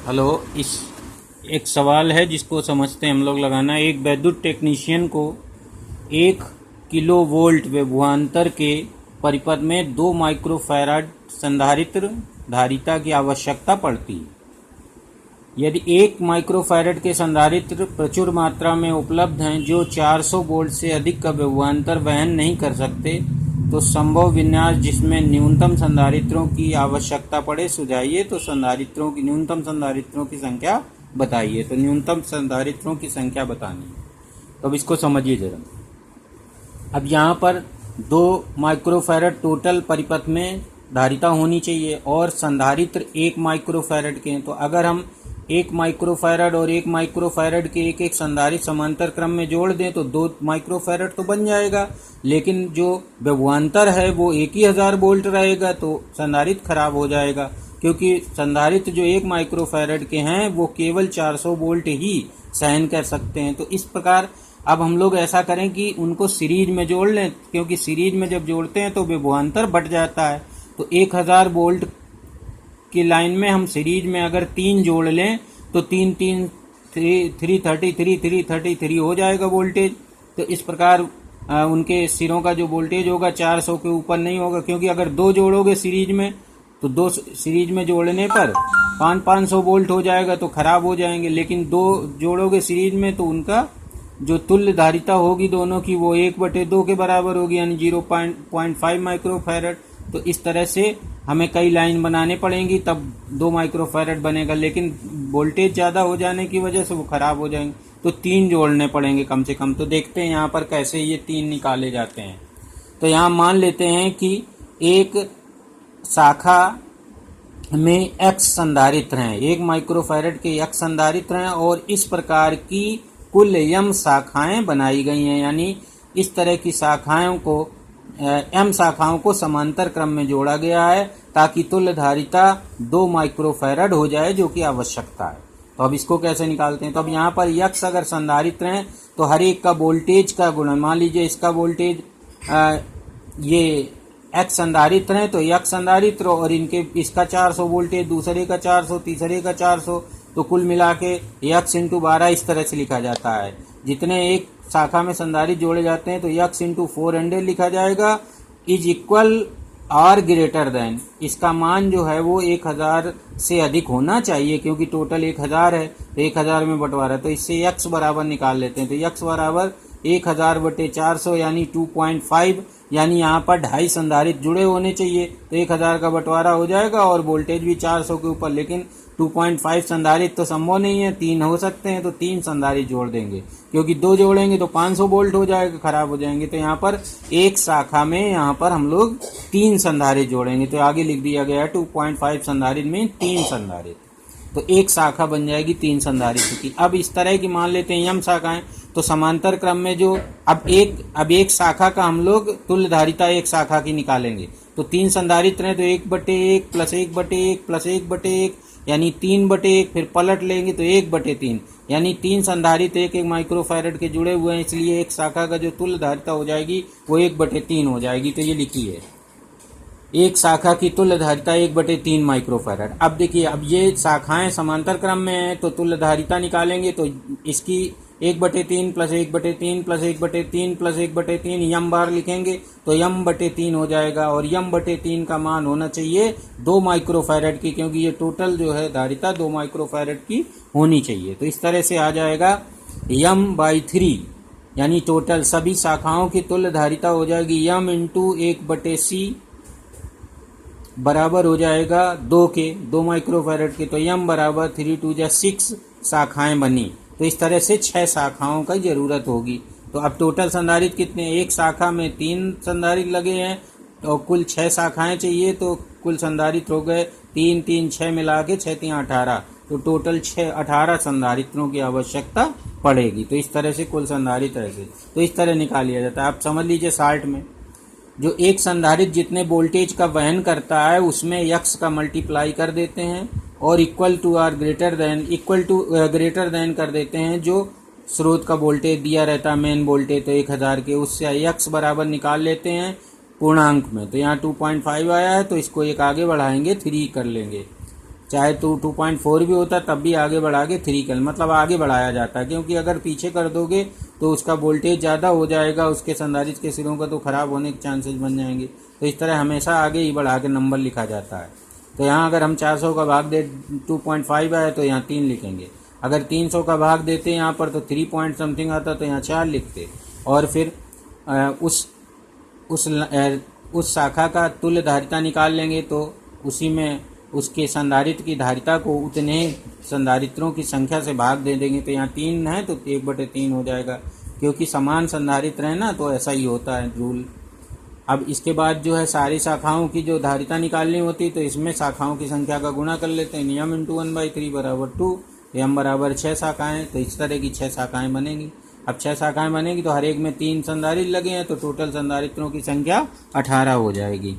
Hello. इस एक सवाल है जिसको समझते हैं हम लोग लगाना। एक वैद्युत टेक्नीशियन को 1 किलोवोल्ट विभवांतर के परिपथ में 2 माइक्रोफैराड संधारित्र धारिता की आवश्यकता पड़ती है। यदि 1 माइक्रोफैराड के संधारित्र प्रचुर मात्रा में उपलब्ध हैं जो 400 वोल्ट से अधिक का विभवांतर वहन नहीं कर सकते, तो संभव विन्यास जिसमें न्यूनतम संधारित्रों की आवश्यकता पड़े सुझाइए। तो न्यूनतम संधारित्रों की संख्या बताइए। तो न्यूनतम संधारित्रों की संख्या बतानी है। तो अब इसको समझिए जरा। अब यहाँ पर 2 माइक्रोफैराड टोटल परिपथ में धारिता होनी चाहिए और संधारित्र 1 माइक्रोफैराड के हैं। तो अगर हम 1 माइक्रोफैराड और 1 माइक्रोफैराड के एक एक संधारित्र समांतर क्रम में जोड़ दें तो 2 माइक्रोफैराड तो बन जाएगा, लेकिन जो विभवांतर है वो 1000 वोल्ट रहेगा, तो संधारित्र खराब हो जाएगा, क्योंकि संधारित्र जो 1 माइक्रोफैराड के हैं वो केवल 400 वोल्ट ही सहन कर सकते हैं। तो इस प्रकार अब हम लोग ऐसा करें कि उनको सीरीज में जोड़ लें, क्योंकि सीरीज में जब जोड़ते हैं तो विभवांतर बढ़ जाता है। तो 1000 वोल्ट की लाइन में हम सीरीज में अगर 3 जोड़ लें तो 333 हो जाएगा वोल्टेज। तो इस प्रकार उनके सिरों का जो वोल्टेज होगा 400 के ऊपर नहीं होगा, क्योंकि अगर 2 जोड़ोगे सीरीज में तो 2 सीरीज में जोड़ने पर 500 वोल्ट हो जाएगा, तो खराब हो जाएंगे। लेकिन 2 जोड़ोगे सीरीज में तो उनका जो तुल्य धारिता होगी दोनों की वो 1/2 के बराबर होगी, यानी 0.5 माइक्रोफैराड। तो इस तरह से हमें कई लाइन बनाने पड़ेंगी तब 2 माइक्रोफैराड बनेगा, लेकिन वोल्टेज ज़्यादा हो जाने की वजह से वो खराब हो जाएंगे। तो 3 जोड़ने पड़ेंगे कम से कम। तो देखते हैं यहाँ पर कैसे ये 3 निकाले जाते हैं। तो यहाँ मान लेते हैं कि एक शाखा में x संधारित्र हैं, 1 माइक्रोफैराड के x संधारित्र हैं और इस प्रकार की कुल m शाखाएं बनाई गई हैं, यानी इस तरह की शाखाओं को m शाखाओं को समांतर क्रम में जोड़ा गया है ताकि तुल्य धारिता 2 माइक्रोफैराड हो जाए, जो कि आवश्यकता है। तो अब इसको कैसे निकालते हैं। तो अब यहाँ पर x अगर संधारित्र हैं तो हर एक का वोल्टेज का गुणन, मान लीजिए इसका वोल्टेज ये x संधारित्र हैं तो x संधारित्र और इनके इसका 400 वोल्टेज, दूसरे का 400, तीसरे का 400, तो कुल मिला के x × 12 इस तरह से लिखा जाता है। जितने एक शाखा में संधारित्र जोड़े जाते हैं तो x × 400 लिखा जाएगा, is equal or greater than, इसका मान जो है वो 1000 से अधिक होना चाहिए, क्योंकि टोटल 1000 है तो 1000 में बंटवारा, तो इससे x बराबर निकाल लेते हैं। तो x बराबर 1000/400 यानी 2.5, यानी यहाँ पर 2.5 संधारित्र जुड़े होने चाहिए, तो 1000 का बंटवारा हो जाएगा और वोल्टेज भी 400 के ऊपर। लेकिन 2.5 संधारित्र तो संभव नहीं है, 3 हो सकते हैं, तो 3 संधारित्र जोड़ देंगे, क्योंकि 2 जोड़ेंगे तो 500 वोल्ट हो जाएगा, खराब हो जाएंगे। तो यहाँ पर एक शाखा में यहाँ पर हम लोग 3 संधारित्र जोड़ेंगे, तो आगे लिख दिया गया है 2.5 संधारित्र में 3 संधारित्र, तो एक शाखा बन जाएगी 3 संधारित्र की। अब इस तरह की मान लेते हैं m शाखाएं, तो समांतर क्रम में जो अब एक शाखा का हम लोग तुल्य धारिता एक शाखा की निकालेंगे। तो 3 संधारित्र हैं तो 1/1 + 1/1 + 1/1 यानी 3/1, फिर पलट लेंगे तो 1/3, यानी 3 संधारित्र 1 माइक्रोफैराड के जुड़े हुए हैं, इसलिए एक शाखा का जो तुल्य धारिता हो जाएगी वो 1/3 हो जाएगी। तो ये लिखिए, एक शाखा की तुल्य धारिता 1/3 माइक्रोफैराड। अब देखिए, अब ये शाखाएं समांतर क्रम में हैं तो तुल्य धारिता निकालेंगे तो इसकी 1/3 + 1/3 + 1/3 + 1/3 m बार लिखेंगे तो m/3 हो जाएगा, और m/3 का मान होना चाहिए 2 माइक्रोफैराड की, क्योंकि ये टोटल जो है धारिता 2 माइक्रोफैराड की होनी चाहिए। तो इस तरह से आ जाएगा m/3, यानी टोटल सभी शाखाओं की तुल्य धारिता हो जाएगी m × 1/c बराबर हो जाएगा 2 माइक्रोफैराड के। तो m बराबर 3 × 6 शाखाएं बनी। तो इस तरह से 6 शाखाओं की जरूरत होगी। तो अब टोटल संधारित्र कितने, एक शाखा में 3 संधारित्र लगे हैं और कुल 6 शाखाएं चाहिए, तो कुल संधारित्र हो गए 3 3 6 मिला के 6 3 18, तो टोटल 18 संधारित्रों की आवश्यकता पड़ेगी। तो इस तरह से कुल संधारित्र ऐसे, तो इस तरह निकाल लिया जाता है। आप समझ लीजिए, शार्ट में जो एक संधारित्र जितने वोल्टेज का वहन करता है उसमें x का मल्टीप्लाई कर देते हैं और इक्वल टू ग्रेटर देन कर देते हैं जो स्रोत का वोल्टेज दिया रहता है, मेन वोल्टेज तो 1000 के, उससे x बराबर निकाल लेते हैं पूर्णांक में। तो यहाँ 2.5 आया है तो इसको एक आगे बढ़ाएंगे, 3 कर लेंगे। चाहे 2.4 भी होता तब भी आगे बढ़ा के 3 कर, मतलब आगे बढ़ाया जाता है, क्योंकि अगर पीछे कर दोगे तो उसका वोल्टेज ज़्यादा हो जाएगा, उसके संधारित्र के सिरों का तो ख़राब होने के चांसेस बन जाएंगे। तो इस तरह हमेशा आगे ही बढ़ा के नंबर लिखा जाता है। तो यहाँ अगर हम 400 का भाग दे 2.5 आए तो यहाँ 3 लिखेंगे, अगर 300 का भाग देते यहाँ पर तो 3 पॉइंट समथिंग आता तो यहाँ 4 लिखते, और फिर उस शाखा का तुल्य धारिता निकाल लेंगे तो उसी में उसके संधारित्र की धारिता को उतने संधारित्रों की संख्या से भाग दे देंगे। तो यहाँ 3 है तो 1/3 हो जाएगा, क्योंकि समान संधारित्र है ना, तो ऐसा ही होता है रूल। अब इसके बाद जो है सारी शाखाओं की जो धारिता निकालनी होती है तो इसमें शाखाओं की संख्या का गुणा कर लेते हैं। नियम × 1/3 = 2, m = 6 शाखाएँ, तो इस तरह की 6 शाखाएँ बनेंगी। अब 6 शाखाएँ बनेगी तो हर एक में 3 संधारित्र लगे हैं, तो टोटल संधारित्रों की संख्या 18 हो जाएगी।